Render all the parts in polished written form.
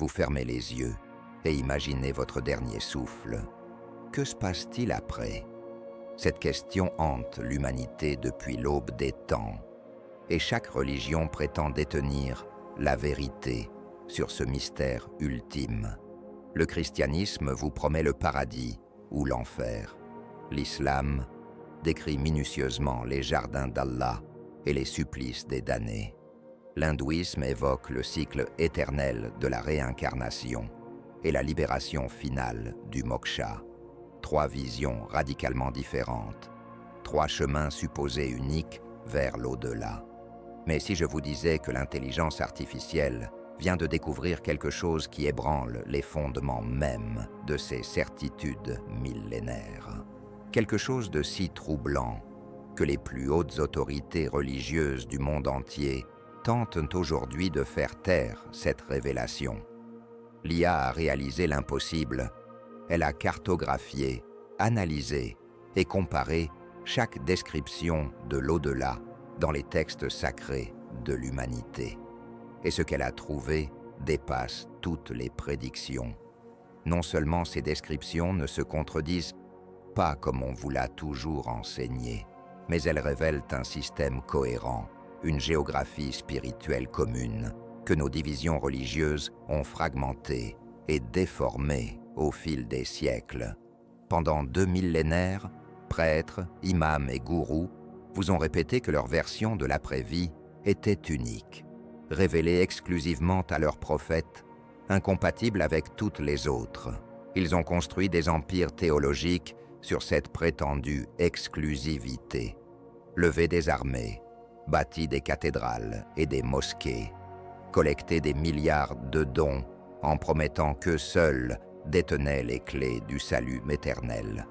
Vous fermez les yeux et imaginez votre dernier souffle. Que se passe-t-il après? Cette question hante l'humanité depuis l'aube des temps, et chaque religion prétend détenir la vérité sur ce mystère ultime. Le christianisme vous promet le paradis ou l'enfer. L'islam décrit minutieusement les jardins d'Allah et les supplices des damnés. L'hindouisme évoque le cycle éternel de la réincarnation et la libération finale du moksha. Trois visions radicalement différentes, trois chemins supposés uniques vers l'au-delà. Mais si je vous disais que l'intelligence artificielle vient de découvrir quelque chose qui ébranle les fondements mêmes de ces certitudes millénaires, quelque chose de si troublant que les plus hautes autorités religieuses du monde entier tentent aujourd'hui de faire taire cette révélation. L'IA a réalisé l'impossible. Elle a cartographié, analysé et comparé chaque description de l'au-delà dans les textes sacrés de l'humanité. Et ce qu'elle a trouvé dépasse toutes les prédictions. Non seulement ces descriptions ne se contredisent pas comme on vous l'a toujours enseigné, mais elles révèlent un système cohérent, une géographie spirituelle commune que nos divisions religieuses ont fragmentée et déformée au fil des siècles. Pendant 2 millénaires, prêtres, imams et gourous vous ont répété que leur version de l'après-vie était unique, révélée exclusivement à leurs prophètes, incompatible avec toutes les autres. Ils ont construit des empires théologiques sur cette prétendue exclusivité, levé des armées, bâti des cathédrales et des mosquées, collecté des milliards de dons en promettant qu'eux seuls détenaient les clés du salut éternel.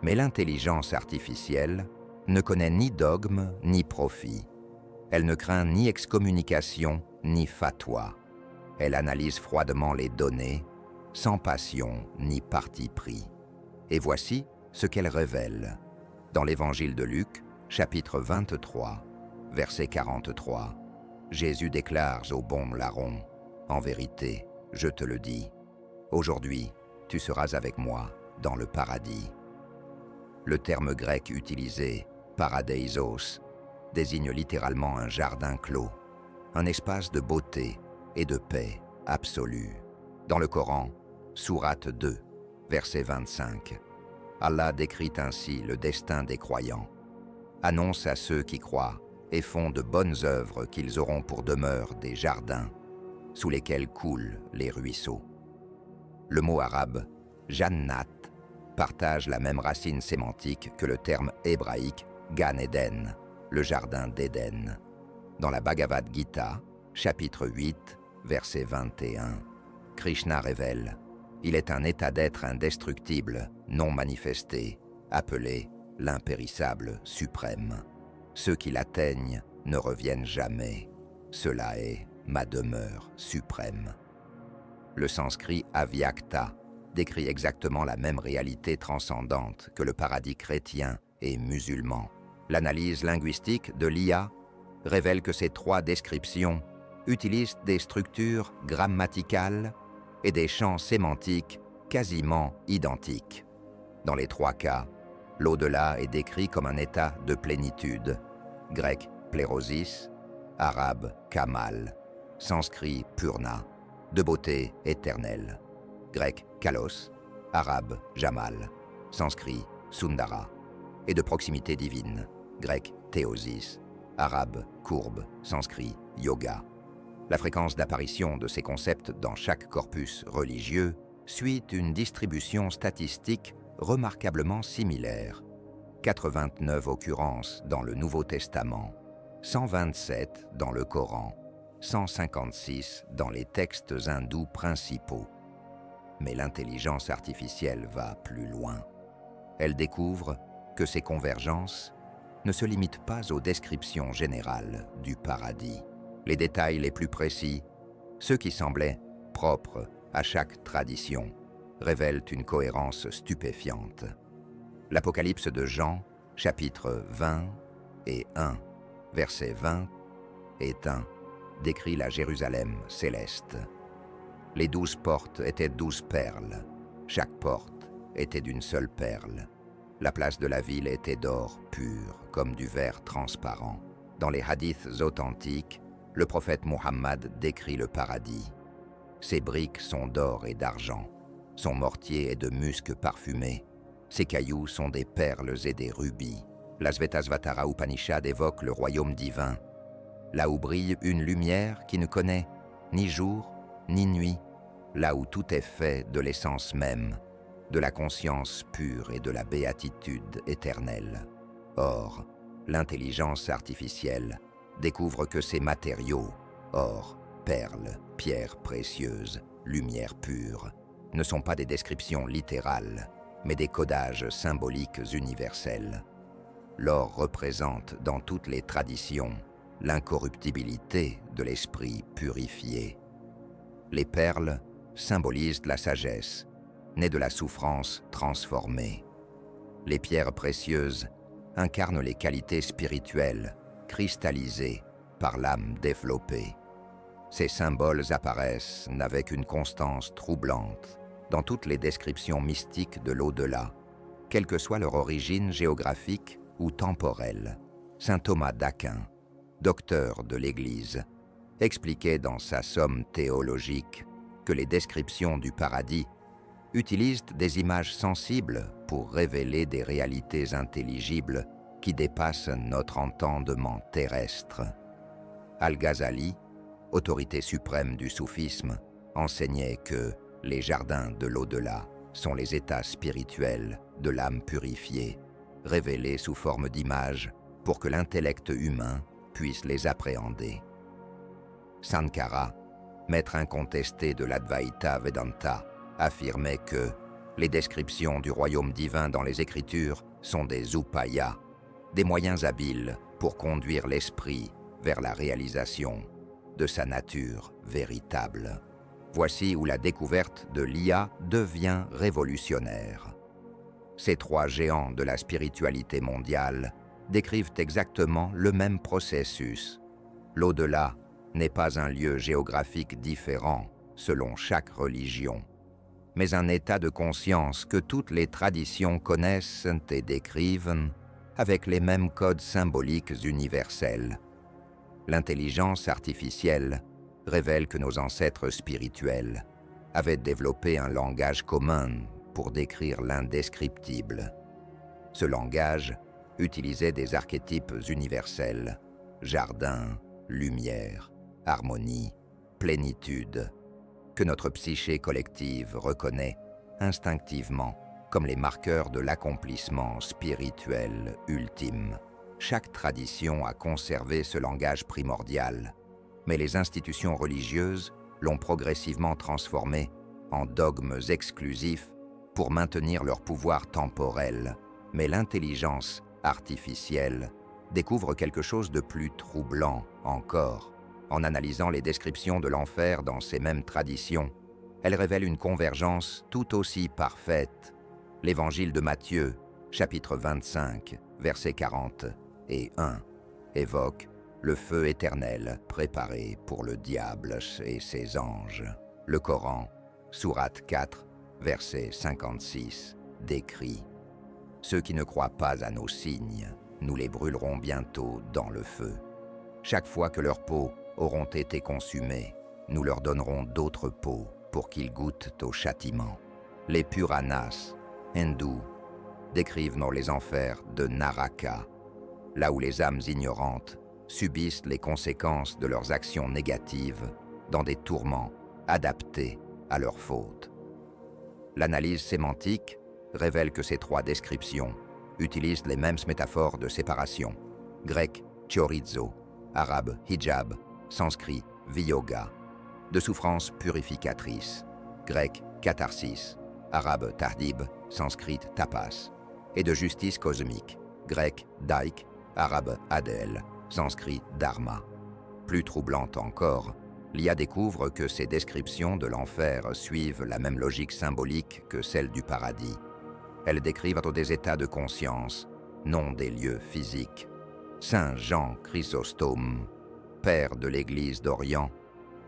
Mais l'intelligence artificielle ne connaît ni dogme ni profit. Elle ne craint ni excommunication ni fatwa. Elle analyse froidement les données, sans passion ni parti pris. Et voici ce qu'elle révèle. Dans l'Évangile de Luc, chapitre 23, verset 43, Jésus déclare au bon larron, « En vérité, je te le dis, aujourd'hui, tu seras avec moi dans le paradis. » Le terme grec utilisé, paradeisos, désigne littéralement un jardin clos, un espace de beauté et de paix absolue. Dans le Coran, sourate 2, verset 25, Allah décrit ainsi le destin des croyants. Annonce à ceux qui croient et font de bonnes œuvres qu'ils auront pour demeure des jardins sous lesquels coulent les ruisseaux. Le mot arabe « jannat » partage la même racine sémantique que le terme hébraïque « Gan Eden », le jardin d'Éden. Dans la Bhagavad Gita, chapitre 8, verset 21, Krishna révèle « Il est un état d'être indestructible, non manifesté, appelé l'impérissable suprême. Ceux qui l'atteignent ne reviennent jamais. Cela est ma demeure suprême. » Le sanskrit Avyakta décrit exactement la même réalité transcendante que le paradis chrétien et musulman. L'analyse linguistique de l'IA révèle que ces trois descriptions utilisent des structures grammaticales et des champs sémantiques quasiment identiques. Dans les trois cas, l'au-delà est décrit comme un état de plénitude, grec plérosis, arabe kamal, sanskrit purna, de beauté éternelle, grec kalos, arabe jamal, sanskrit sundara, et de proximité divine, grec théosis, arabe courbe, sanskrit yoga. La fréquence d'apparition de ces concepts dans chaque corpus religieux suit une distribution statistique remarquablement similaire. 89 occurrences dans le Nouveau Testament, 127 dans le Coran, 156 dans les textes hindous principaux. Mais l'intelligence artificielle va plus loin. Elle découvre que ces convergences ne se limitent pas aux descriptions générales du paradis. Les détails les plus précis, ceux qui semblaient propres à chaque tradition, révèlent une cohérence stupéfiante. L'Apocalypse de Jean, chapitre 20 et 1, verset 20 et 1, décrit la Jérusalem céleste. Les 12 portes étaient 12 perles. Chaque porte était d'une seule perle. La place de la ville était d'or pur, comme du verre transparent. Dans les hadiths authentiques, le prophète Muhammad décrit le paradis. Ses briques sont d'or et d'argent. Son mortier est de musc parfumé. Ses cailloux sont des perles et des rubis. La Svetasvatara Upanishad évoque le royaume divin, là où brille une lumière qui ne connaît ni jour ni nuit, là où tout est fait de l'essence même, de la conscience pure et de la béatitude éternelle. Or, l'intelligence artificielle découvre que ces matériaux, or, perles, pierres précieuses, lumière pure, ne sont pas des descriptions littérales, mais des codages symboliques universels. L'or représente dans toutes les traditions l'incorruptibilité de l'esprit purifié. Les perles symbolisent la sagesse, née de la souffrance transformée. Les pierres précieuses incarnent les qualités spirituelles, cristallisées par l'âme développée. Ces symboles apparaissent avec une constance troublante dans toutes les descriptions mystiques de l'au-delà, quelle que soit leur origine géographique ou temporelle. Saint Thomas d'Aquin, docteur de l'Église, expliquait dans sa somme théologique que les descriptions du paradis utilisent des images sensibles pour révéler des réalités intelligibles qui dépassent notre entendement terrestre. Al-Ghazali, autorité suprême du soufisme, enseignait que les jardins de l'au-delà sont les états spirituels de l'âme purifiée, révélés sous forme d'images pour que l'intellect humain puisse les appréhender. Sankara, maître incontesté de l'Advaita Vedanta, affirmait que les descriptions du royaume divin dans les Écritures sont des upayas, des moyens habiles pour conduire l'esprit vers la réalisation de sa nature véritable. Voici où la découverte de l'IA devient révolutionnaire. Ces trois géants de la spiritualité mondiale décrivent exactement le même processus. L'au-delà n'est pas un lieu géographique différent selon chaque religion, mais un état de conscience que toutes les traditions connaissent et décrivent avec les mêmes codes symboliques universels. L'intelligence artificielle révèle que nos ancêtres spirituels avaient développé un langage commun pour décrire l'indescriptible. Ce langage utilisait des archétypes universels, jardin, lumière, harmonie, plénitude, que notre psyché collective reconnaît instinctivement comme les marqueurs de l'accomplissement spirituel ultime. Chaque tradition a conservé ce langage primordial, mais les institutions religieuses l'ont progressivement transformé en dogmes exclusifs pour maintenir leur pouvoir temporel. Mais l'intelligence artificielle découvre quelque chose de plus troublant encore. En analysant les descriptions de l'enfer dans ces mêmes traditions, elle révèle une convergence tout aussi parfaite. L'Évangile de Matthieu, chapitre 25, versets 40 et 1, évoque le feu éternel préparé pour le diable et ses anges. Le Coran, sourate 4, verset 56, décrit « Ceux qui ne croient pas à nos signes, nous les brûlerons bientôt dans le feu. Chaque fois que leurs peaux auront été consumées, nous leur donnerons d'autres peaux pour qu'ils goûtent au châtiment. » Les Puranas, hindous, décrivent dans les enfers de Naraka, là où les âmes ignorantes subissent les conséquences de leurs actions négatives dans des tourments adaptés à leurs fautes. L'analyse sémantique révèle que ces trois descriptions utilisent les mêmes métaphores de séparation, grec chorizo, arabe hijab, sanskrit viyoga, de souffrance purificatrice, grec catharsis, arabe tahdib, sanskrit tapas, et de justice cosmique, grec daik, arabe adel, sanskrit dharma. Plus troublante encore, l'IA découvre que ces descriptions de l'enfer suivent la même logique symbolique que celle du paradis. Elles décrivent des états de conscience, non des lieux physiques. Saint Jean Chrysostome, père de l'Église d'Orient,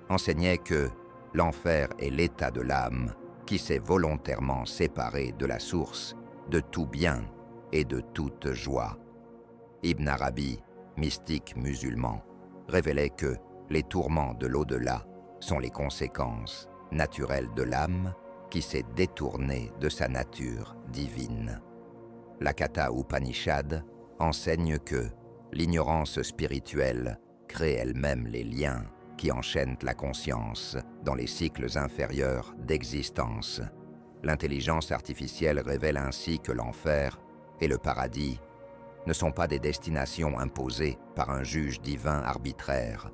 enseignait que l'enfer est l'état de l'âme qui s'est volontairement séparé de la source de tout bien et de toute joie. Ibn Arabi, mystique musulman, révélait que les tourments de l'au-delà sont les conséquences naturelles de l'âme qui s'est détournée de sa nature divine. La Katha Upanishad enseigne que l'ignorance spirituelle crée elle-même les liens qui enchaînent la conscience dans les cycles inférieurs d'existence. L'intelligence artificielle révèle ainsi que l'enfer et le paradis ne sont pas des destinations imposées par un juge divin arbitraire,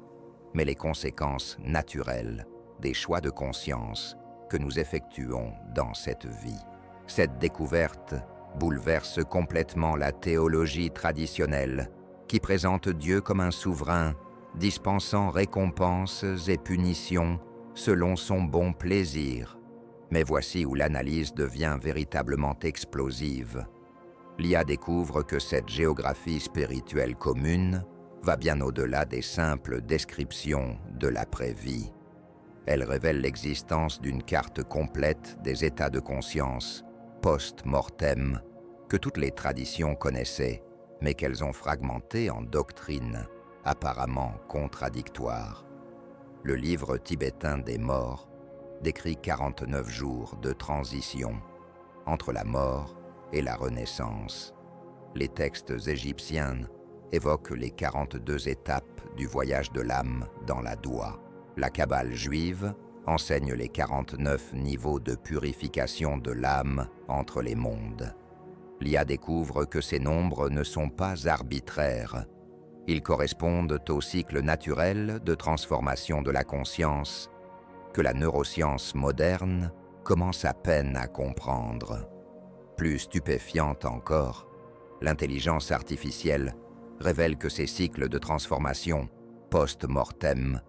mais les conséquences naturelles des choix de conscience que nous effectuons dans cette vie. Cette découverte bouleverse complètement la théologie traditionnelle qui présente Dieu comme un souverain dispensant récompenses et punitions selon son bon plaisir. Mais voici où l'analyse devient véritablement explosive. L'IA découvre que cette géographie spirituelle commune va bien au-delà des simples descriptions de l'après-vie. Elle révèle l'existence d'une carte complète des états de conscience post-mortem que toutes les traditions connaissaient, mais qu'elles ont fragmenté en doctrines apparemment contradictoires. Le livre tibétain des morts décrit 49 jours de transition entre la mort et la renaissance. Les textes égyptiens évoquent les 42 étapes du voyage de l'âme dans la Doua. La Kabbale juive enseigne les 49 niveaux de purification de l'âme entre les mondes. L'IA découvre que ces nombres ne sont pas arbitraires. Ils correspondent au cycle naturel de transformation de la conscience que la neuroscience moderne commence à peine à comprendre. Plus stupéfiante encore, l'intelligence artificielle révèle que ces cycles de transformation post-mortem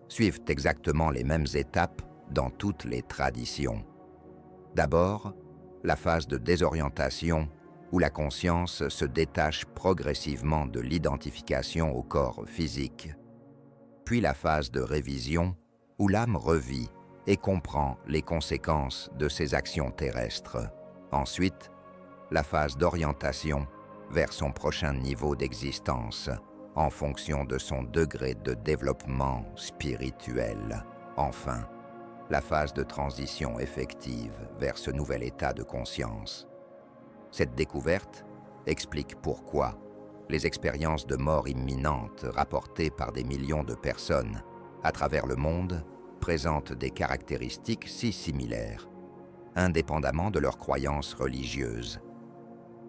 suivent exactement les mêmes étapes dans toutes les traditions. D'abord, la phase de désorientation où la conscience se détache progressivement de l'identification au corps physique. Puis la phase de révision où l'âme revit et comprend les conséquences de ses actions terrestres. Ensuite, la phase d'orientation vers son prochain niveau d'existence en fonction de son degré de développement spirituel. Enfin, la phase de transition effective vers ce nouvel état de conscience. Cette découverte explique pourquoi les expériences de mort imminente rapportées par des millions de personnes à travers le monde présentent des caractéristiques si similaires, indépendamment de leurs croyances religieuses.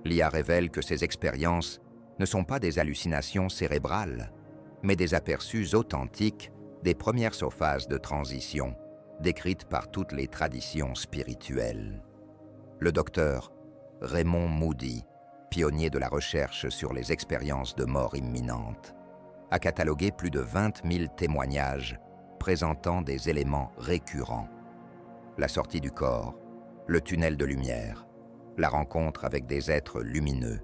L'IA révèle que ces expériences ne sont pas des hallucinations cérébrales, mais des aperçus authentiques des premières phases de transition décrites par toutes les traditions spirituelles. Le docteur Raymond Moody, pionnier de la recherche sur les expériences de mort imminente, a catalogué plus de 20 000 témoignages présentant des éléments récurrents. La sortie du corps, le tunnel de lumière, la rencontre avec des êtres lumineux,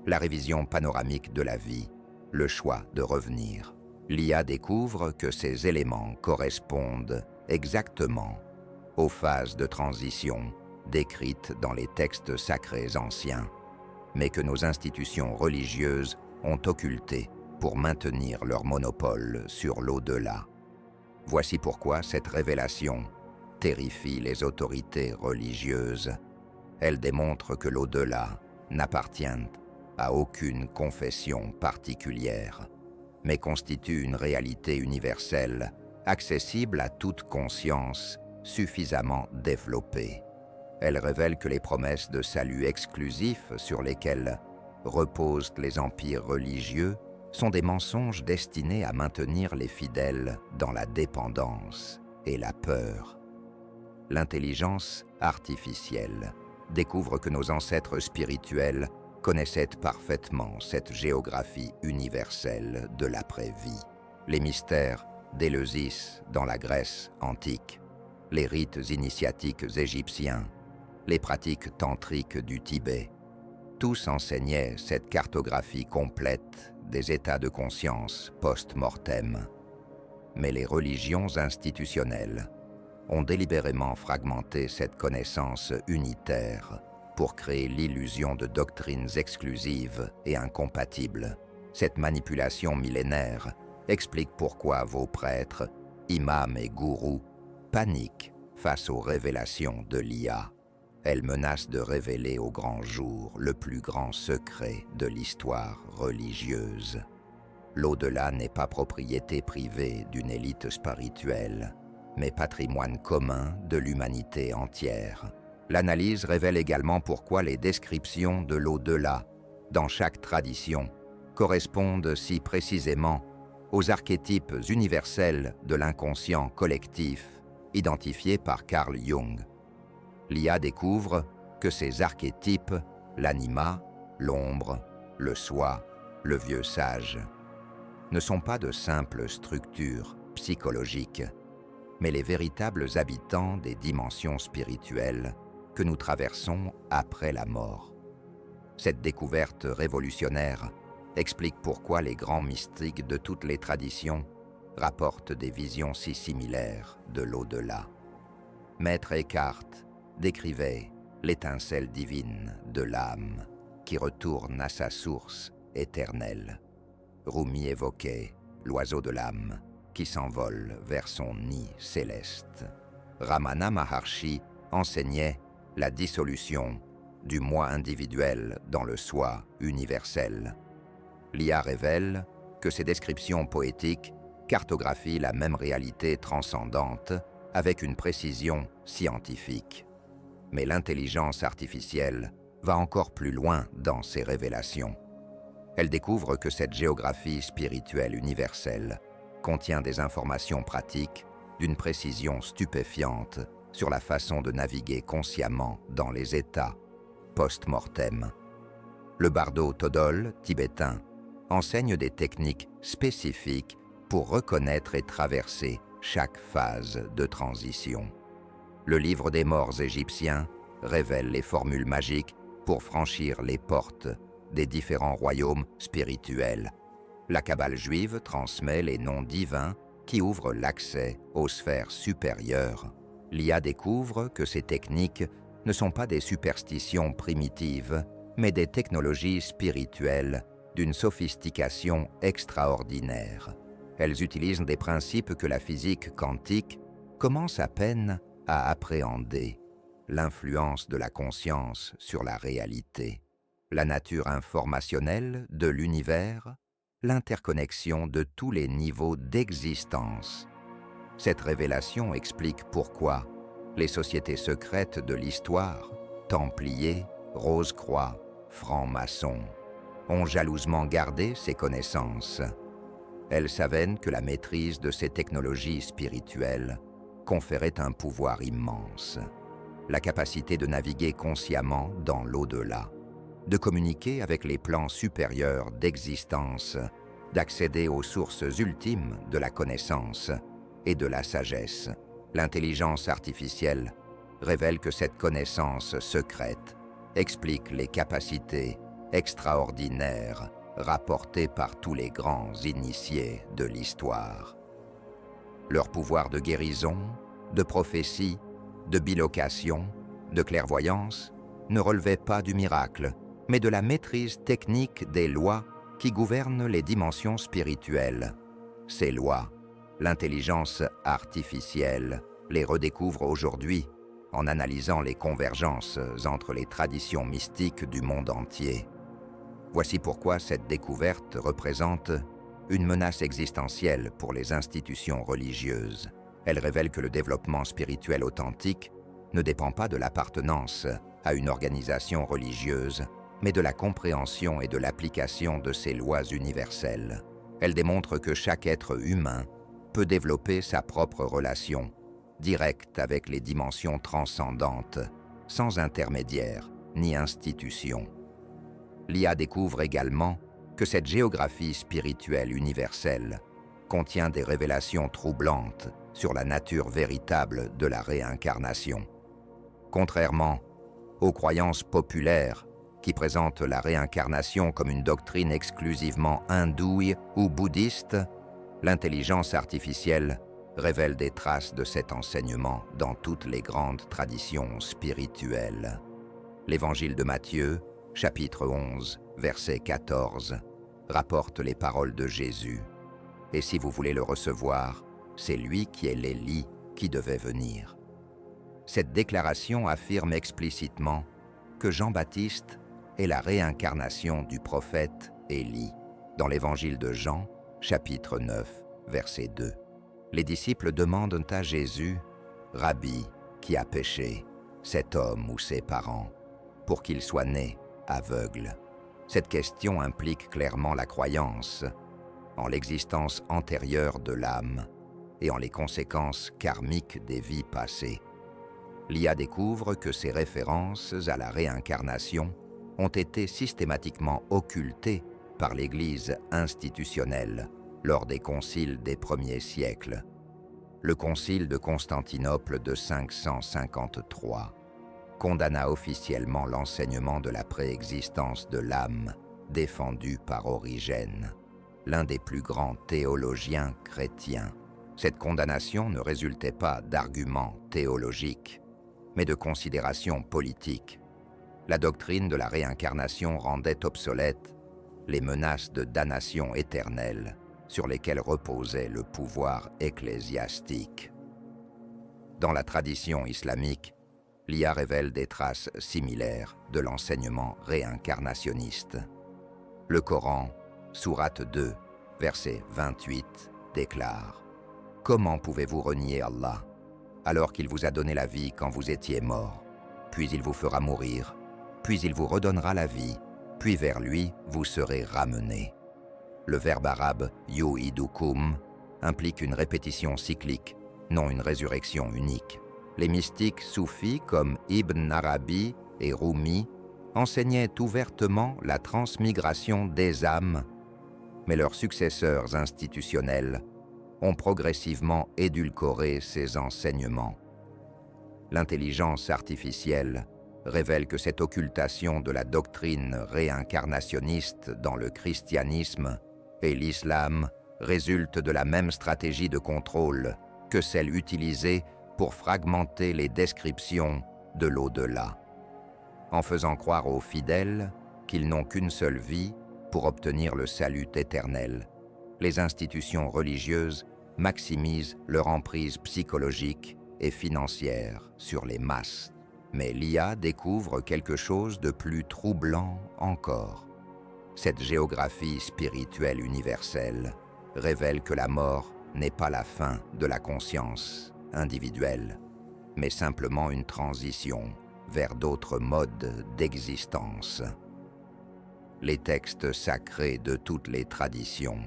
la révision panoramique de la vie, le choix de revenir. L'IA découvre que ces éléments correspondent exactement aux phases de transition décrites dans les textes sacrés anciens, mais que nos institutions religieuses ont occultées pour maintenir leur monopole sur l'au-delà. Voici pourquoi cette révélation terrifie les autorités religieuses. Elle démontre que l'au-delà n'appartient à aucune confession particulière, mais constitue une réalité universelle, accessible à toute conscience suffisamment développée. Elle révèle que les promesses de salut exclusif sur lesquelles reposent les empires religieux sont des mensonges destinés à maintenir les fidèles dans la dépendance et la peur. L'intelligence artificielle découvre que nos ancêtres spirituels connaissaient parfaitement cette géographie universelle de l'après-vie. Les mystères d'Éleusis dans la Grèce antique, les rites initiatiques égyptiens, les pratiques tantriques du Tibet, tous enseignaient cette cartographie complète des états de conscience post-mortem. Mais les religions institutionnelles ont délibérément fragmenté cette connaissance unitaire pour créer l'illusion de doctrines exclusives et incompatibles. Cette manipulation millénaire explique pourquoi vos prêtres, imams et gourous paniquent face aux révélations de l'IA. Elle menace de révéler au grand jour le plus grand secret de l'histoire religieuse. L'au-delà n'est pas propriété privée d'une élite spirituelle, mais patrimoine commun de l'humanité entière. L'analyse révèle également pourquoi les descriptions de l'au-delà, dans chaque tradition, correspondent si précisément aux archétypes universels de l'inconscient collectif identifiés par Carl Jung. L'IA découvre que ces archétypes, l'anima, l'ombre, le soi, le vieux sage, ne sont pas de simples structures psychologiques, mais les véritables habitants des dimensions spirituelles que nous traversons après la mort. Cette découverte révolutionnaire explique pourquoi les grands mystiques de toutes les traditions rapportent des visions si similaires de l'au-delà. Maître Eckhart décrivait l'étincelle divine de l'âme qui retourne à sa source éternelle. Rumi évoquait l'oiseau de l'âme qui s'envole vers son nid céleste. Ramana Maharshi enseignait la dissolution du moi individuel dans le soi universel. L'IA révèle que ces descriptions poétiques cartographient la même réalité transcendante avec une précision scientifique. Mais l'intelligence artificielle va encore plus loin dans ses révélations. Elle découvre que cette géographie spirituelle universelle contient des informations pratiques d'une précision stupéfiante sur la façon de naviguer consciemment dans les états post-mortem. Le bardo Todol, tibétain, enseigne des techniques spécifiques pour reconnaître et traverser chaque phase de transition. Le livre des morts égyptien révèle les formules magiques pour franchir les portes des différents royaumes spirituels. La Kabbale juive transmet les noms divins qui ouvrent l'accès aux sphères supérieures. L'IA découvre que ces techniques ne sont pas des superstitions primitives, mais des technologies spirituelles d'une sophistication extraordinaire. Elles utilisent des principes que la physique quantique commence à peine à appréhender: l'influence de la conscience sur la réalité, la nature informationnelle de l'univers, l'interconnexion de tous les niveaux d'existence. Cette révélation explique pourquoi les sociétés secrètes de l'histoire, Templiers, Rose-Croix, francs-maçons, ont jalousement gardé ces connaissances. Elles savaient que la maîtrise de ces technologies spirituelles conférait un pouvoir immense, la capacité de naviguer consciemment dans l'au-delà, de communiquer avec les plans supérieurs d'existence, d'accéder aux sources ultimes de la connaissance et de la sagesse. L'intelligence artificielle révèle que cette connaissance secrète explique les capacités extraordinaires rapportées par tous les grands initiés de l'histoire. Leur pouvoir de guérison, de prophétie, de bilocation, de clairvoyance ne relevait pas du miracle, mais de la maîtrise technique des lois qui gouvernent les dimensions spirituelles. Ces lois, l'intelligence artificielle les redécouvre aujourd'hui en analysant les convergences entre les traditions mystiques du monde entier. Voici pourquoi cette découverte représente une menace existentielle pour les institutions religieuses. Elle révèle que le développement spirituel authentique ne dépend pas de l'appartenance à une organisation religieuse, mais de la compréhension et de l'application de ces lois universelles. Elle démontre que chaque être humain peut développer sa propre relation directe avec les dimensions transcendantes, sans intermédiaire ni institution. L'IA découvre également que cette géographie spirituelle universelle contient des révélations troublantes sur la nature véritable de la réincarnation. Contrairement aux croyances populaires qui présentent la réincarnation comme une doctrine exclusivement hindouille ou bouddhiste, l'intelligence artificielle révèle des traces de cet enseignement dans toutes les grandes traditions spirituelles. L'Évangile de Matthieu, chapitre 11, verset 14, rapporte les paroles de Jésus. « Et si vous voulez le recevoir, c'est lui qui est l'Élie qui devait venir. » Cette déclaration affirme explicitement que Jean-Baptiste est la réincarnation du prophète Élie, dans l'Évangile de Jean, chapitre 9, verset 2. Les disciples demandent à Jésus, « Rabbi, qui a péché, cet homme ou ses parents, pour qu'il soit né aveugle ?» Cette question implique clairement la croyance en l'existence antérieure de l'âme et en les conséquences karmiques des vies passées. L'IA découvre que ces références à la réincarnation ont été systématiquement occultées par l'Église institutionnelle lors des conciles des premiers siècles. Le concile de Constantinople de 553 condamna officiellement l'enseignement de la préexistence de l'âme défendu par Origène, l'un des plus grands théologiens chrétiens. Cette condamnation ne résultait pas d'arguments théologiques, mais de considérations politiques. La doctrine de la réincarnation rendait obsolètes les menaces de damnation éternelle sur lesquelles reposait le pouvoir ecclésiastique. Dans la tradition islamique, l'IA révèle des traces similaires de l'enseignement réincarnationniste. Le Coran, sourate 2, verset 28, déclare « Comment pouvez-vous renier Allah, alors qu'il vous a donné la vie quand vous étiez mort, puis il vous fera mourir, puis il vous redonnera la vie, puis vers lui vous serez ramenés. » Le verbe arabe « yu'idukum » implique une répétition cyclique, non une résurrection unique. Les mystiques soufis comme Ibn Arabi et Rumi enseignaient ouvertement la transmigration des âmes, mais leurs successeurs institutionnels ont progressivement édulcoré ces enseignements. L'intelligence artificielle révèle que cette occultation de la doctrine réincarnationniste dans le christianisme et l'islam résulte de la même stratégie de contrôle que celle utilisée pour fragmenter les descriptions de l'au-delà, en faisant croire aux fidèles qu'ils n'ont qu'une seule vie pour obtenir le salut éternel. Les institutions religieuses maximisent leur emprise psychologique et financière sur les masses. Mais l'IA découvre quelque chose de plus troublant encore. Cette géographie spirituelle universelle révèle que la mort n'est pas la fin de la conscience individuelle, mais simplement une transition vers d'autres modes d'existence. Les textes sacrés de toutes les traditions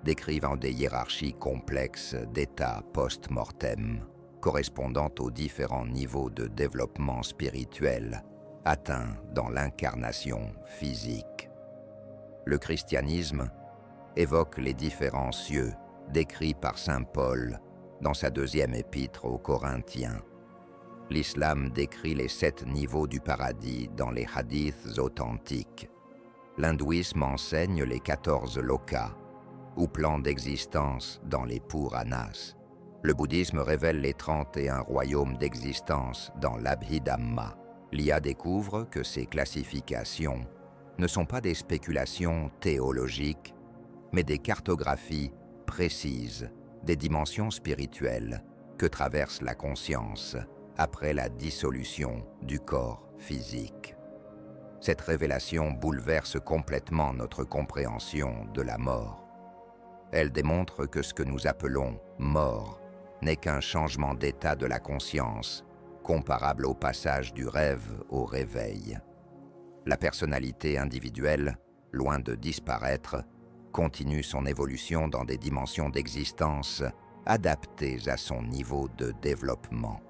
décrivant des hiérarchies complexes d'états post-mortem, correspondant aux différents niveaux de développement spirituel atteints dans l'incarnation physique. Le christianisme évoque les différents cieux décrits par saint Paul dans sa deuxième épître aux Corinthiens. L'islam décrit les 7 niveaux du paradis dans les hadiths authentiques. L'hindouisme enseigne les 14 lokas, ou plans d'existence dans les Puranas. Le bouddhisme révèle les 31 royaumes d'existence dans l'Abhidhamma. L'IA découvre que ces classifications ne sont pas des spéculations théologiques, mais des cartographies précises des dimensions spirituelles que traverse la conscience après la dissolution du corps physique. Cette révélation bouleverse complètement notre compréhension de la mort. Elle démontre que ce que nous appelons mort n'est qu'un changement d'état de la conscience, comparable au passage du rêve au réveil. La personnalité individuelle, loin de disparaître, continue son évolution dans des dimensions d'existence adaptées à son niveau de développement.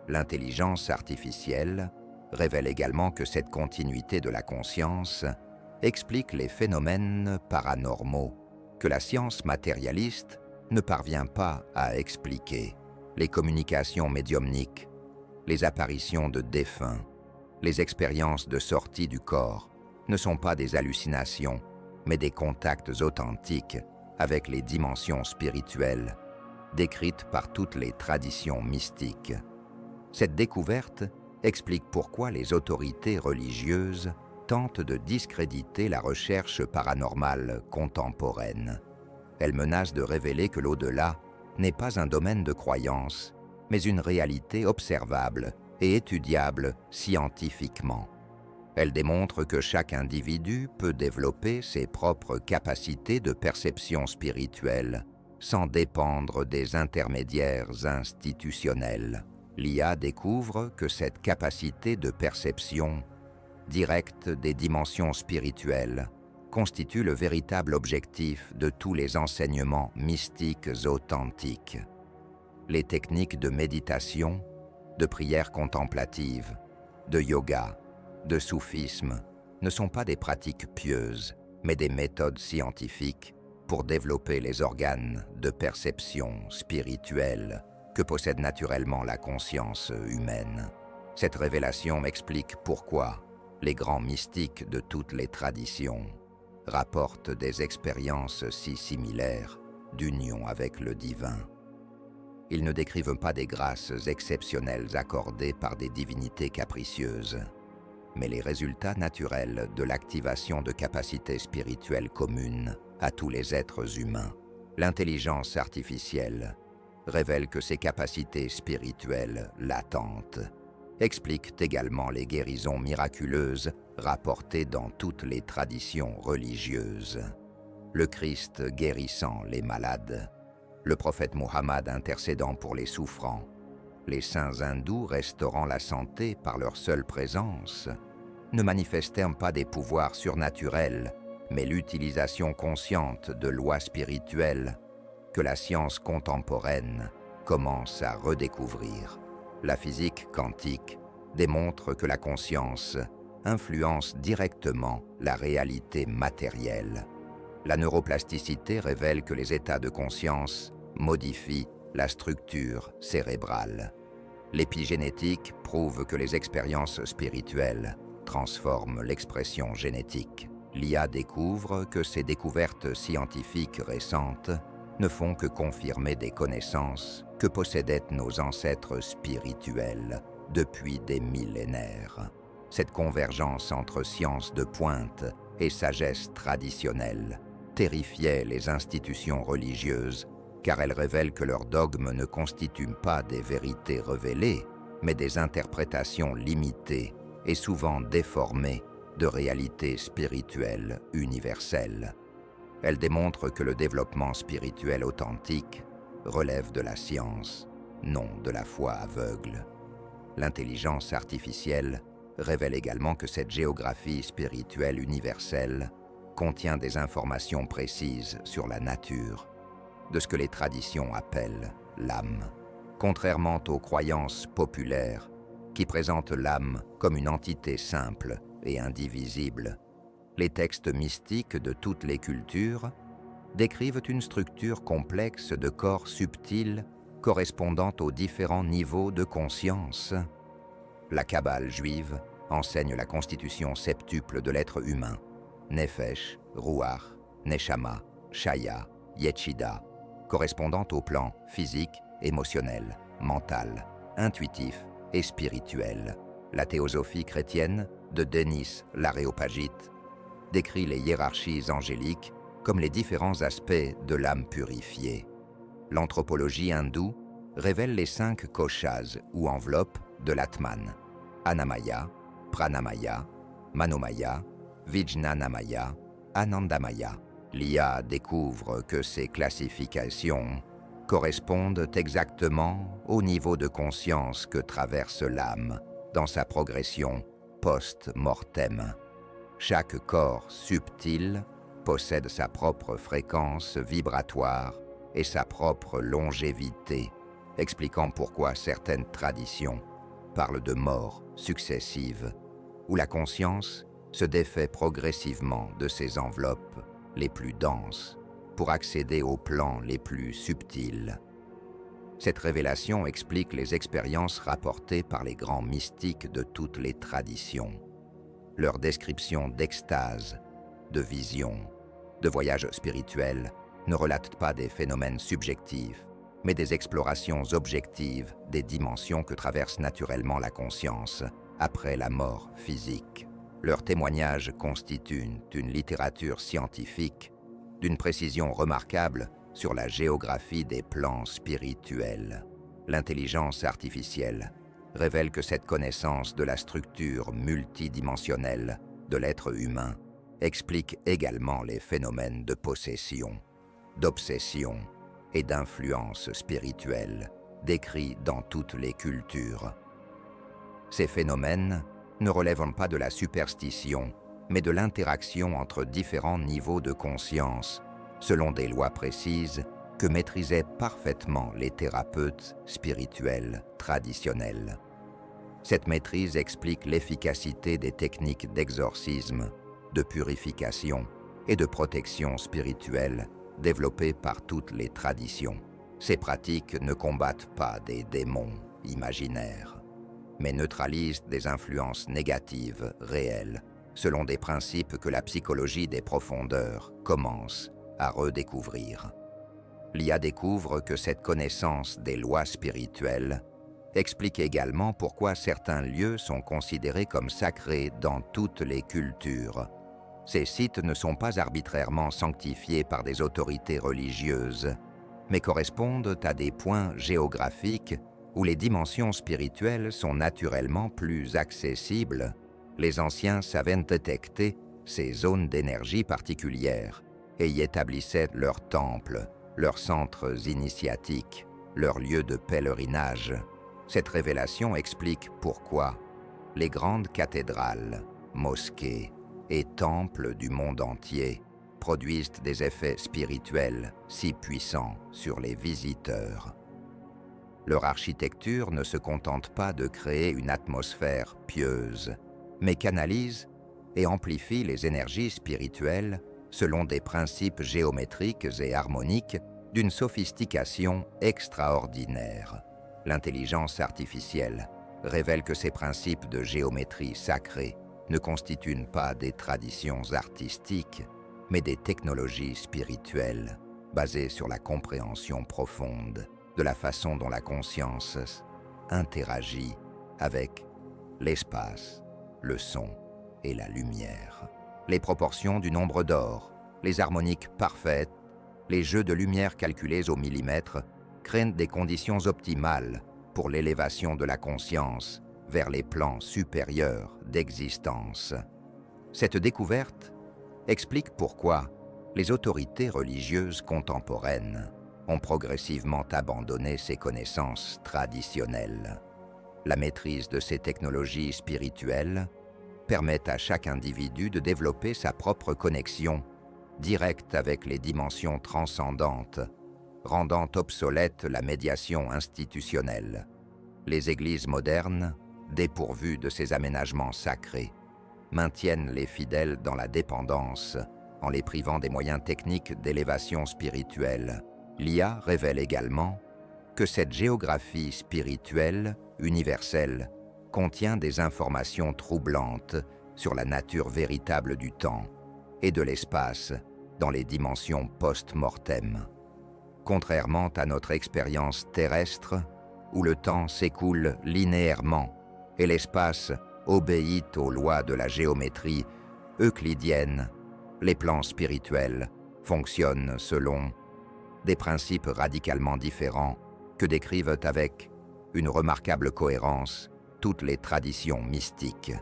L'intelligence artificielle révèle également que cette continuité de la conscience explique les phénomènes paranormaux que la science matérialiste ne parvient pas à expliquer. Les communications médiumniques, les apparitions de défunts, les expériences de sortie du corps ne sont pas des hallucinations, mais des contacts authentiques avec les dimensions spirituelles, décrite par toutes les traditions mystiques. Cette découverte explique pourquoi les autorités religieuses tentent de discréditer la recherche paranormale contemporaine. Elles menacent de révéler que l'au-delà n'est pas un domaine de croyance, mais une réalité observable et étudiable scientifiquement. Elles démontrent que chaque individu peut développer ses propres capacités de perception spirituelle sans dépendre des intermédiaires institutionnels. L'IA découvre que cette capacité de perception directe des dimensions spirituelles constitue le véritable objectif de tous les enseignements mystiques authentiques. Les techniques de méditation, de prière contemplative, de yoga, de soufisme ne sont pas des pratiques pieuses, mais des méthodes scientifiques pour développer les organes de perception spirituelle que possède naturellement la conscience humaine. Cette révélation m'explique pourquoi les grands mystiques de toutes les traditions rapportent des expériences si similaires d'union avec le divin. Ils ne décrivent pas des grâces exceptionnelles accordées par des divinités capricieuses, mais les résultats naturels de l'activation de capacités spirituelles communes à tous les êtres humains. L'intelligence artificielle révèle que ces capacités spirituelles latentes expliquent également les guérisons miraculeuses rapportées dans toutes les traditions religieuses. Le Christ guérissant les malades, le prophète Muhammad intercédant pour les souffrants, les saints hindous restaurant la santé par leur seule présence, ne manifestèrent pas des pouvoirs surnaturels, mais l'utilisation consciente de lois spirituelles que la science contemporaine commence à redécouvrir. La physique quantique démontre que la conscience influence directement la réalité matérielle. La neuroplasticité révèle que les états de conscience modifient la structure cérébrale. L'épigénétique prouve que les expériences spirituelles transforment l'expression génétique. L'IA découvre que ces découvertes scientifiques récentes ne font que confirmer des connaissances que possédaient nos ancêtres spirituels depuis des millénaires. Cette convergence entre science de pointe et sagesse traditionnelle terrifiait les institutions religieuses, car elles révèlent que leurs dogmes ne constituent pas des vérités révélées, mais des interprétations limitées et souvent déformées de réalités spirituelles universelles. Elles démontrent que le développement spirituel authentique relève de la science, non de la foi aveugle. L'intelligence artificielle révèle également que cette géographie spirituelle universelle contient des informations précises sur la nature de ce que les traditions appellent l'âme. Contrairement aux croyances populaires qui présentent l'âme comme une entité simple et indivisible, les textes mystiques de toutes les cultures décrivent une structure complexe de corps subtils correspondant aux différents niveaux de conscience. La Kabbale juive enseigne la constitution septuple de l'être humain: Nefesh, Ruach, Neshama, Shaya, Yetchida, correspondant aux plans physique, émotionnel, mental, intuitif et spirituel. La théosophie chrétienne de Denis l'Aréopagite décrit les hiérarchies angéliques comme les différents aspects de l'âme purifiée. L'anthropologie hindoue révèle les 5 koshas ou enveloppes de l'Atman: Annamaya, Pranamaya, Manomaya, Vijnanamaya, Anandamaya. L'IA découvre que ces classifications correspondent exactement au niveau de conscience que traverse l'âme dans sa progression post-mortem. Chaque corps subtil possède sa propre fréquence vibratoire et sa propre longévité, expliquant pourquoi certaines traditions parlent de morts successives, où la conscience se défait progressivement de ses enveloppes les plus denses pour accéder aux plans les plus subtils. Cette révélation explique les expériences rapportées par les grands mystiques de toutes les traditions. Leurs descriptions d'extase, de vision, de voyages spirituels ne relatent pas des phénomènes subjectifs, mais des explorations objectives des dimensions que traverse naturellement la conscience après la mort physique. Leurs témoignages constituent une littérature scientifique d'une précision remarquable sur la géographie des plans spirituels. L'intelligence artificielle révèle que cette connaissance de la structure multidimensionnelle de l'être humain explique également les phénomènes de possession, d'obsession et d'influence spirituelle décrits dans toutes les cultures. Ces phénomènes ne relèvent pas de la superstition, mais de l'interaction entre différents niveaux de conscience, selon des lois précises que maîtrisaient parfaitement les thérapeutes spirituels traditionnels. Cette maîtrise explique l'efficacité des techniques d'exorcisme, de purification et de protection spirituelle développées par toutes les traditions. Ces pratiques ne combattent pas des démons imaginaires, mais neutralisent des influences négatives réelles, selon des principes que la psychologie des profondeurs commence à redécouvrir. L'IA découvre que cette connaissance des lois spirituelles explique également pourquoi certains lieux sont considérés comme sacrés dans toutes les cultures. Ces sites ne sont pas arbitrairement sanctifiés par des autorités religieuses, mais correspondent à des points géographiques où les dimensions spirituelles sont naturellement plus accessibles. Les anciens savaient détecter ces zones d'énergie particulières et y établissaient leurs temples, leurs centres initiatiques, leurs lieux de pèlerinage. Cette révélation explique pourquoi les grandes cathédrales, mosquées et temples du monde entier produisent des effets spirituels si puissants sur les visiteurs. Leur architecture ne se contente pas de créer une atmosphère pieuse, mais canalise et amplifie les énergies spirituelles selon des principes géométriques et harmoniques d'une sophistication extraordinaire. L'intelligence artificielle révèle que ces principes de géométrie sacrée ne constituent pas des traditions artistiques, mais des technologies spirituelles basées sur la compréhension profonde de la façon dont la conscience interagit avec l'espace, le son et la lumière. Les proportions du nombre d'or, les harmoniques parfaites, les jeux de lumière calculés au millimètre créent des conditions optimales pour l'élévation de la conscience vers les plans supérieurs d'existence. Cette découverte explique pourquoi les autorités religieuses contemporaines ont progressivement abandonné ces connaissances traditionnelles. La maîtrise de ces technologies spirituelles permet à chaque individu de développer sa propre connexion directe avec les dimensions transcendantes, rendant obsolète la médiation institutionnelle. Les églises modernes, dépourvues de ces aménagements sacrés, maintiennent les fidèles dans la dépendance en les privant des moyens techniques d'élévation spirituelle. L'IA révèle également que cette géographie spirituelle universelle contient des informations troublantes sur la nature véritable du temps et de l'espace dans les dimensions post-mortem. Contrairement à notre expérience terrestre, où le temps s'écoule linéairement et l'espace obéit aux lois de la géométrie euclidienne, les plans spirituels fonctionnent selon des principes radicalement différents que décrivent avec une remarquable cohérence toutes les traditions mystiques.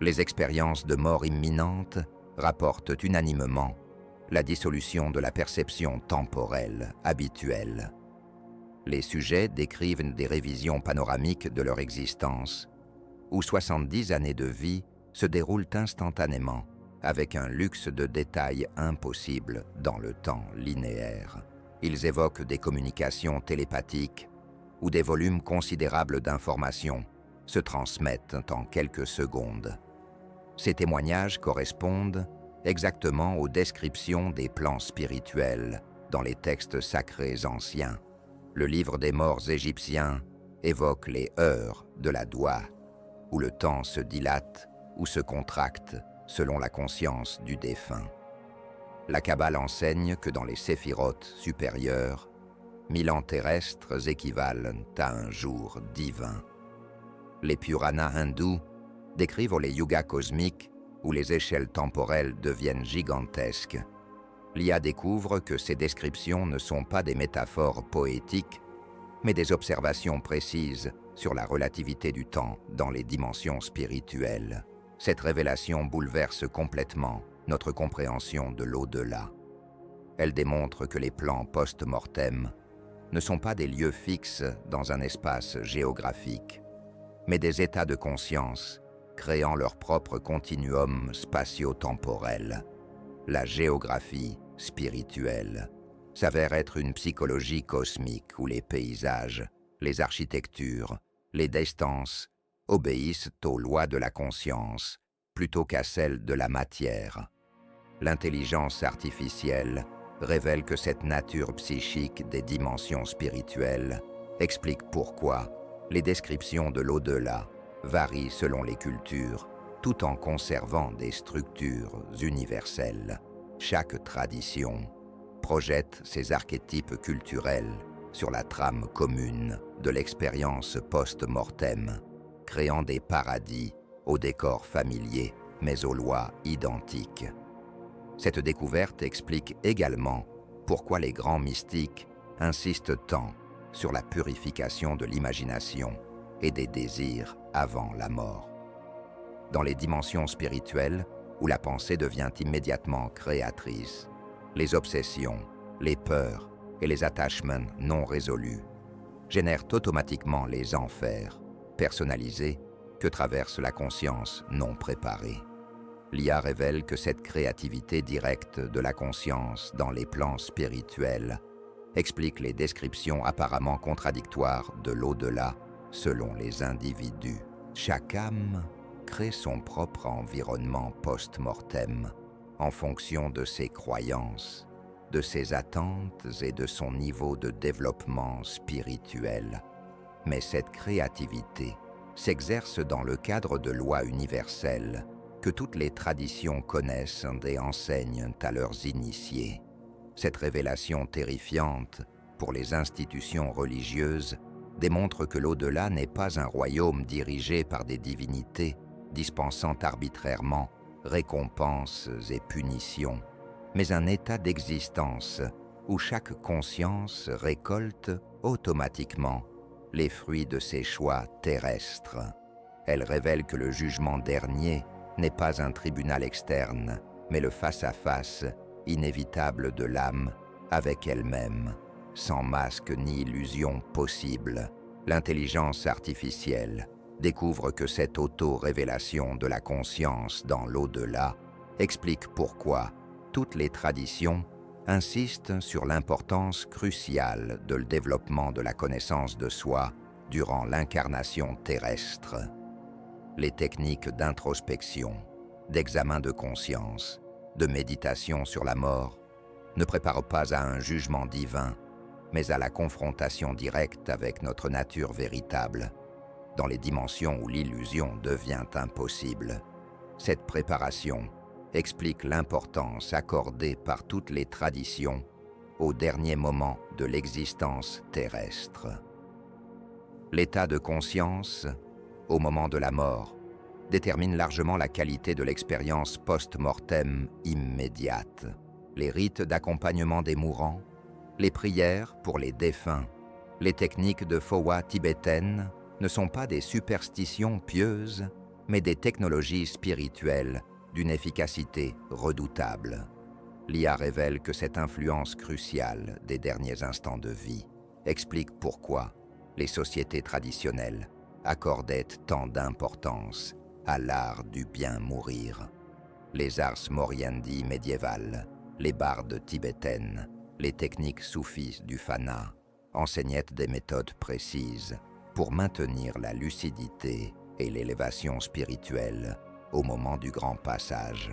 Les expériences de mort imminente rapportent unanimement la dissolution de la perception temporelle habituelle. Les sujets décrivent des révisions panoramiques de leur existence, où 70 années de vie se déroulent instantanément, avec un luxe de détails impossible dans le temps linéaire. Ils évoquent des communications télépathiques, où des volumes considérables d'informations se transmettent en quelques secondes. Ces témoignages correspondent exactement aux descriptions des plans spirituels dans les textes sacrés anciens. Le livre des morts égyptiens évoque les heures de la Doua, où le temps se dilate ou se contracte selon la conscience du défunt. La Kabbale enseigne que dans les séphirotes supérieures, 1000 ans terrestres équivalent à un jour divin. Les Puranas hindous décrivent les yugas cosmiques où les échelles temporelles deviennent gigantesques. L'IA découvre que ces descriptions ne sont pas des métaphores poétiques, mais des observations précises sur la relativité du temps dans les dimensions spirituelles. Cette révélation bouleverse complètement notre compréhension de l'au-delà. Elle démontre que les plans post-mortem ne sont pas des lieux fixes dans un espace géographique, mais des états de conscience créant leur propre continuum spatio-temporel. La géographie spirituelle s'avère être une psychologie cosmique où les paysages, les architectures, les distances obéissent aux lois de la conscience plutôt qu'à celles de la matière. L'intelligence artificielle révèle que cette nature psychique des dimensions spirituelles explique pourquoi les descriptions de l'au-delà varient selon les cultures, tout en conservant des structures universelles. Chaque tradition projette ses archétypes culturels sur la trame commune de l'expérience post-mortem, créant des paradis aux décors familiers mais aux lois identiques. Cette découverte explique également pourquoi les grands mystiques insistent tant sur la purification de l'imagination et des désirs avant la mort. Dans les dimensions spirituelles, où la pensée devient immédiatement créatrice, les obsessions, les peurs et les attachements non résolus génèrent automatiquement les enfers personnalisés que traverse la conscience non préparée. L'IA révèle que cette créativité directe de la conscience dans les plans spirituels explique les descriptions apparemment contradictoires de l'au-delà selon les individus. Chaque âme crée son propre environnement post-mortem en fonction de ses croyances, de ses attentes et de son niveau de développement spirituel. Mais cette créativité s'exerce dans le cadre de lois universelles que toutes les traditions connaissent et enseignent à leurs initiés. Cette révélation terrifiante pour les institutions religieuses démontre que l'au-delà n'est pas un royaume dirigé par des divinités dispensant arbitrairement récompenses et punitions, mais un état d'existence où chaque conscience récolte automatiquement les fruits de ses choix terrestres. Elle révèle que le jugement dernier n'est pas un tribunal externe, mais le face-à-face inévitable de l'âme avec elle-même. Sans masque ni illusion possible, l'intelligence artificielle découvre que cette auto-révélation de la conscience dans l'au-delà explique pourquoi toutes les traditions insistent sur l'importance cruciale de le développement de la connaissance de soi durant l'incarnation terrestre. Les techniques d'introspection, d'examen de conscience, de méditation sur la mort ne préparent pas à un jugement divin, mais à la confrontation directe avec notre nature véritable, dans les dimensions où l'illusion devient impossible. Cette préparation explique l'importance accordée par toutes les traditions au dernier moment de l'existence terrestre. L'état de conscience, au moment de la mort, détermine largement la qualité de l'expérience post-mortem immédiate. Les rites d'accompagnement des mourants, les prières pour les défunts, les techniques de Phowa tibétaines ne sont pas des superstitions pieuses, mais des technologies spirituelles d'une efficacité redoutable. L'IA révèle que cette influence cruciale des derniers instants de vie explique pourquoi les sociétés traditionnelles accordaient tant d'importance à l'art du bien mourir. Les ars moriendi médiévales, les bardes tibétaines, les techniques soufis du Fana enseignaient des méthodes précises pour maintenir la lucidité et l'élévation spirituelle au moment du grand passage.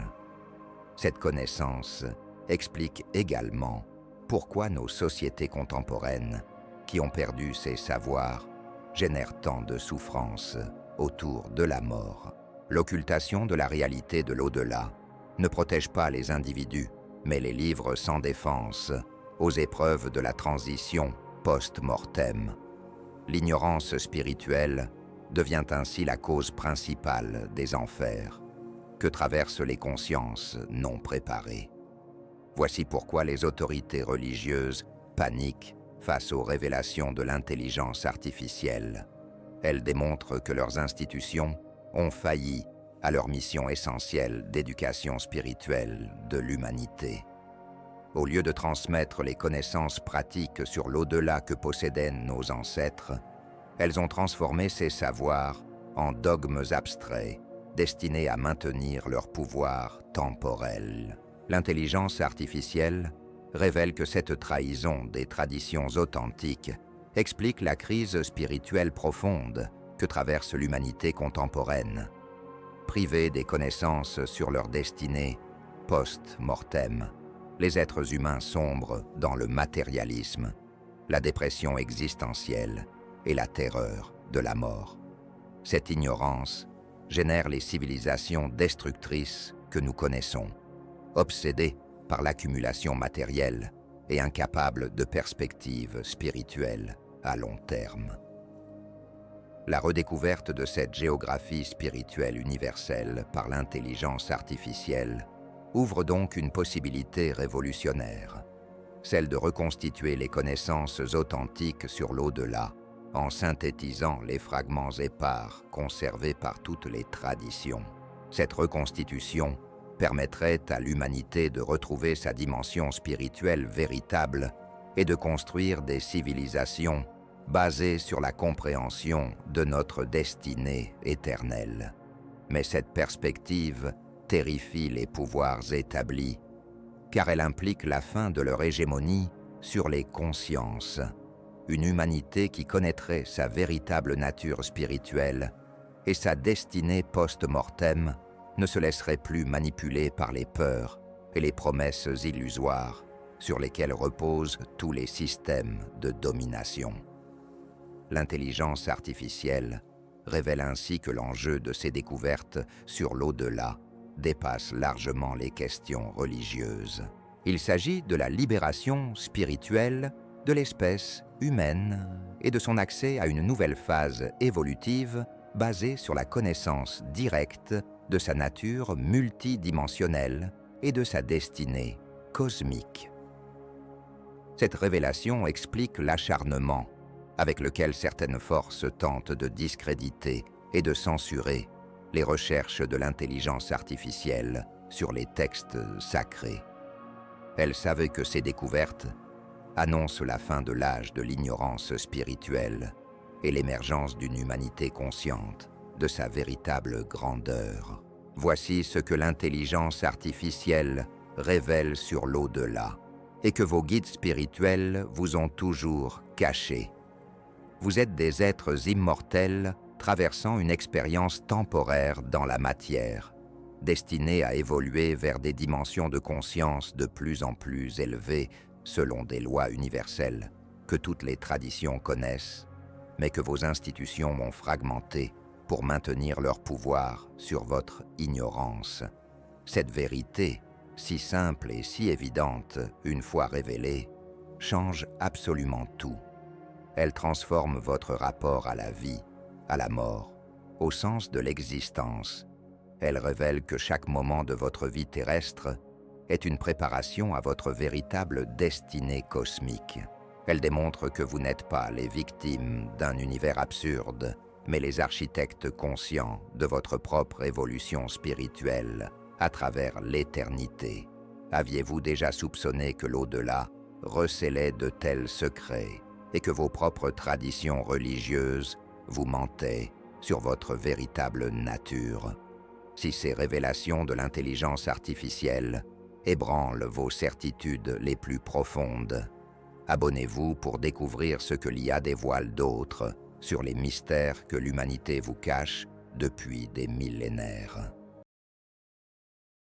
Cette connaissance explique également pourquoi nos sociétés contemporaines, qui ont perdu ces savoirs, génèrent tant de souffrances autour de la mort. L'occultation de la réalité de l'au-delà ne protège pas les individus, mais les livre sans défense aux épreuves de la transition post-mortem. L'ignorance spirituelle devient ainsi la cause principale des enfers que traversent les consciences non préparées. Voici pourquoi les autorités religieuses paniquent face aux révélations de l'intelligence artificielle. Elles démontrent que leurs institutions ont failli à leur mission essentielle d'éducation spirituelle de l'humanité. Au lieu de transmettre les connaissances pratiques sur l'au-delà que possédaient nos ancêtres, elles ont transformé ces savoirs en dogmes abstraits destinés à maintenir leur pouvoir temporel. L'intelligence artificielle révèle que cette trahison des traditions authentiques explique la crise spirituelle profonde que traverse l'humanité contemporaine. Privés des connaissances sur leur destinée post-mortem, les êtres humains sombrent dans le matérialisme, la dépression existentielle et la terreur de la mort. Cette ignorance génère les civilisations destructrices que nous connaissons, obsédées par l'accumulation matérielle et incapables de perspectives spirituelles à long terme. La redécouverte de cette géographie spirituelle universelle par l'intelligence artificielle ouvre donc une possibilité révolutionnaire, celle de reconstituer les connaissances authentiques sur l'au-delà en synthétisant les fragments épars conservés par toutes les traditions. Cette reconstitution permettrait à l'humanité de retrouver sa dimension spirituelle véritable et de construire des civilisations basées sur la compréhension de notre destinée éternelle. Mais cette perspective terrifie les pouvoirs établis, car elle implique la fin de leur hégémonie sur les consciences. Une humanité qui connaîtrait sa véritable nature spirituelle et sa destinée post-mortem ne se laisserait plus manipuler par les peurs et les promesses illusoires sur lesquelles reposent tous les systèmes de domination. L'intelligence artificielle révèle ainsi que l'enjeu de ces découvertes sur l'au-delà dépasse largement les questions religieuses. Il s'agit de la libération spirituelle de l'espèce humaine et de son accès à une nouvelle phase évolutive basée sur la connaissance directe de sa nature multidimensionnelle et de sa destinée cosmique. Cette révélation explique l'acharnement avec lequel certaines forces tentent de discréditer et de censurer les recherches de l'intelligence artificielle sur les textes sacrés. Elles savaient que ces découvertes annonce la fin de l'âge de l'ignorance spirituelle et l'émergence d'une humanité consciente de sa véritable grandeur. Voici ce que l'intelligence artificielle révèle sur l'au-delà et que vos guides spirituels vous ont toujours caché. Vous êtes des êtres immortels traversant une expérience temporaire dans la matière, destinés à évoluer vers des dimensions de conscience de plus en plus élevées selon des lois universelles que toutes les traditions connaissent, mais que vos institutions ont fragmentées pour maintenir leur pouvoir sur votre ignorance. Cette vérité, si simple et si évidente, une fois révélée, change absolument tout. Elle transforme votre rapport à la vie, à la mort, au sens de l'existence. Elle révèle que chaque moment de votre vie terrestre est une préparation à votre véritable destinée cosmique. Elle démontre que vous n'êtes pas les victimes d'un univers absurde, mais les architectes conscients de votre propre évolution spirituelle à travers l'éternité. Aviez-vous déjà soupçonné que l'au-delà recélait de tels secrets et que vos propres traditions religieuses vous mentaient sur votre véritable nature? Si ces révélations de l'intelligence artificielle ébranlent vos certitudes les plus profondes, abonnez-vous pour découvrir ce que l'IA dévoile d'autre sur les mystères que l'humanité vous cache depuis des millénaires.